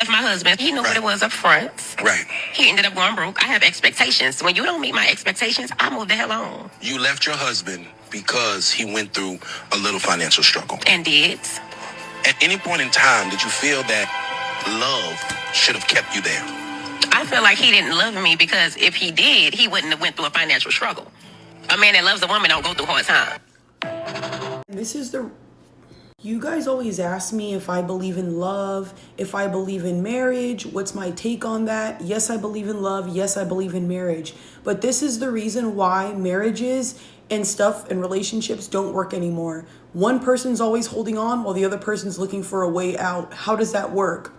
If my husband, he knew what it was up front. Right. He ended up going broke. I have expectations. When you don't meet my expectations, I move the hell on. You left your husband because he went through a little financial struggle. And did. At any point in time, did you feel that love should have kept you there? I feel like he didn't love me because if he did, he wouldn't have went through a financial struggle. A man that loves a woman don't go through hard times. You guys always ask me if I believe in love, if I believe in marriage, what's my take on that? Yes, I believe in love. Yes, I believe in marriage. But this is the reason why marriages and stuff and relationships don't work anymore. One person's always holding on while the other person's looking for a way out. How does that work?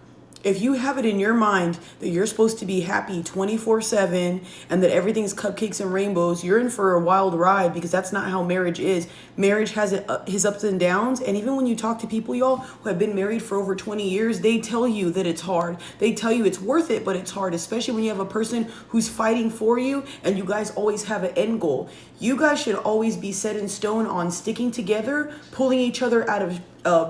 If you have it in your mind that you're supposed to be happy 24/7 and that everything's cupcakes and rainbows, you're in for a wild ride, because that's not how marriage is. Marriage has his ups and downs. And even when you talk to people, y'all, who have been married for over 20 years, they tell you that it's hard. They tell you it's worth it, but it's hard, especially when you have a person who's fighting for you and you guys always have an end goal. You guys should always be set in stone on sticking together, pulling each other out of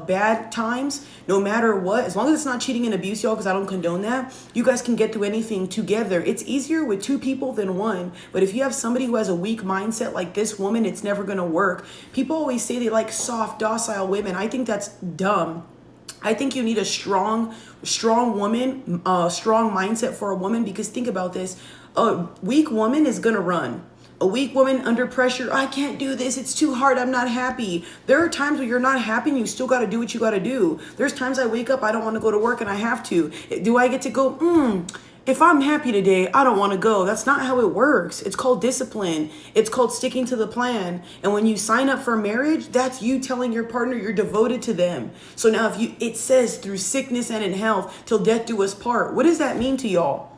bad times, no matter what. As long as it's not cheating and abuse, y'all, because I don't condone that. You guys can get through anything together. It's easier with two people than one. But if you have somebody who has a weak mindset like this woman, it's never going to work. People always say they like soft, docile women. I think that's dumb. I think you need a strong woman, strong mindset for a woman, because think about this. A weak woman is going to run. A weak woman under pressure, I can't do this, it's too hard, I'm not happy. There are times where you're not happy and you still got to do what you got to do. There's times I wake up, I don't want to go to work and I have to. Do I get to go, if I'm happy today, I don't want to go. That's not how it works. It's called discipline. It's called sticking to the plan. And when you sign up for marriage, that's you telling your partner you're devoted to them. So now it says through sickness and in health, till death do us part. What does that mean to y'all?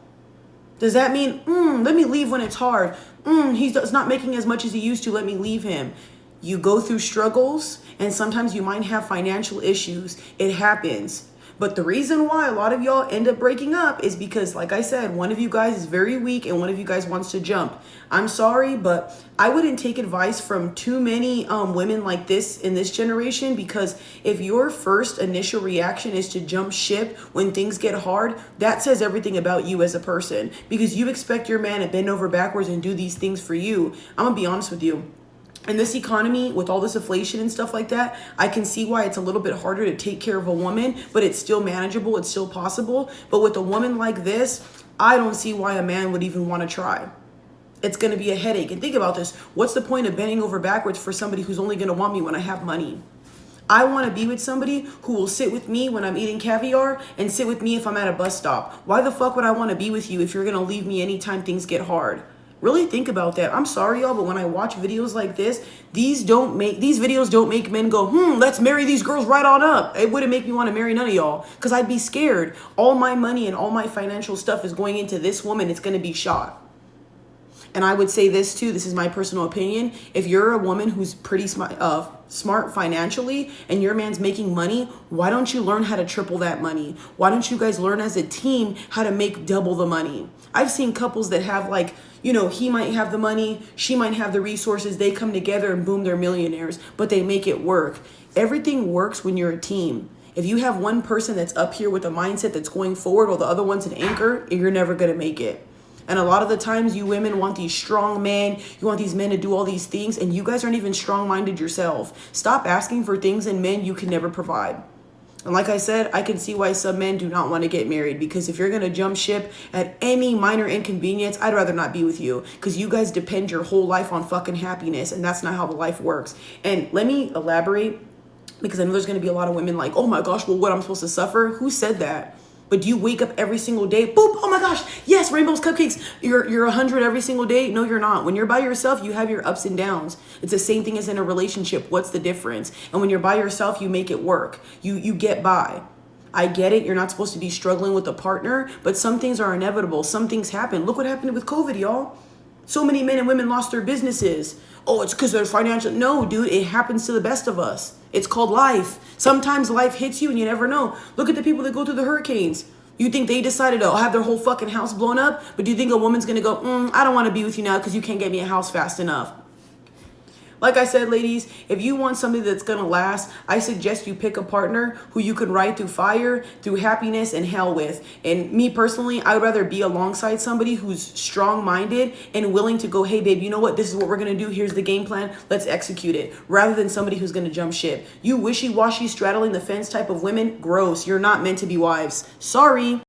Does that mean, let me leave when it's hard? He's not making as much as he used to, let me leave him. You go through struggles, and sometimes you might have financial issues. It happens. But the reason why a lot of y'all end up breaking up is because, like I said, one of you guys is very weak and one of you guys wants to jump. I'm sorry, but I wouldn't take advice from too many women like this in this generation, because if your first initial reaction is to jump ship when things get hard, that says everything about you as a person, because you expect your man to bend over backwards and do these things for you. I'm gonna be honest with you. In this economy, with all this inflation and stuff like that, I can see why it's a little bit harder to take care of a woman, but it's still manageable. It's still possible. But with a woman like this, I don't see why a man would even want to try. It's going to be a headache. And think about this. What's the point of bending over backwards for somebody who's only going to want me when I have money? I want to be with somebody who will sit with me when I'm eating caviar and sit with me if I'm at a bus stop. Why the fuck would I want to be with you if you're going to leave me anytime things get hard? Really think about that. I'm sorry, y'all, but when I watch videos like this, these videos don't make men go, let's marry these girls right on up. It wouldn't make me want to marry none of y'all, because I'd be scared. All my money and all my financial stuff is going into this woman. It's going to be shot. And I would say this too, this is my personal opinion. If you're a woman who's pretty smart financially and your man's making money, why don't you learn how to triple that money? Why don't you guys learn as a team how to make double the money? I've seen couples that have he might have the money, she might have the resources, they come together and boom, they're millionaires, but they make it work. Everything works when you're a team. If you have one person that's up here with a mindset that's going forward while the other one's an anchor, you're never going to make it. And a lot of the times you women want these strong men, you want these men to do all these things, and you guys aren't even strong-minded yourself. Stop asking for things in men you can never provide. And like I said, I can see why some men do not want to get married, because if you're going to jump ship at any minor inconvenience, I'd rather not be with you, because you guys depend your whole life on fucking happiness, and that's not how the life works. And let me elaborate, because I know there's going to be a lot of women like, oh my gosh, well, what, I'm supposed to suffer? Who said that? But do you wake up every single day, boop, oh my gosh, yes, rainbows, cupcakes, you're 100 every single day? No, you're not. When you're by yourself, you have your ups and downs. It's the same thing as in a relationship. What's the difference? And when you're by yourself, you make it work. You get by. I get it. You're not supposed to be struggling with a partner, but some things are inevitable. Some things happen. Look what happened with COVID, y'all. So many men and women lost their businesses. Oh, it's because they're financial. No, dude, it happens to the best of us. It's called life. Sometimes life hits you and you never know. Look at the people that go through the hurricanes. You think they decided to have their whole fucking house blown up? But do you think a woman's going to go, I don't want to be with you now because you can't get me a house fast enough? Like I said, ladies, if you want somebody that's going to last, I suggest you pick a partner who you can ride through fire, through happiness, and hell with. And me personally, I would rather be alongside somebody who's strong-minded and willing to go, hey, babe, you know what? This is what we're going to do. Here's the game plan. Let's execute it. Rather than somebody who's going to jump ship. You wishy-washy, straddling the fence type of women, gross. You're not meant to be wives. Sorry.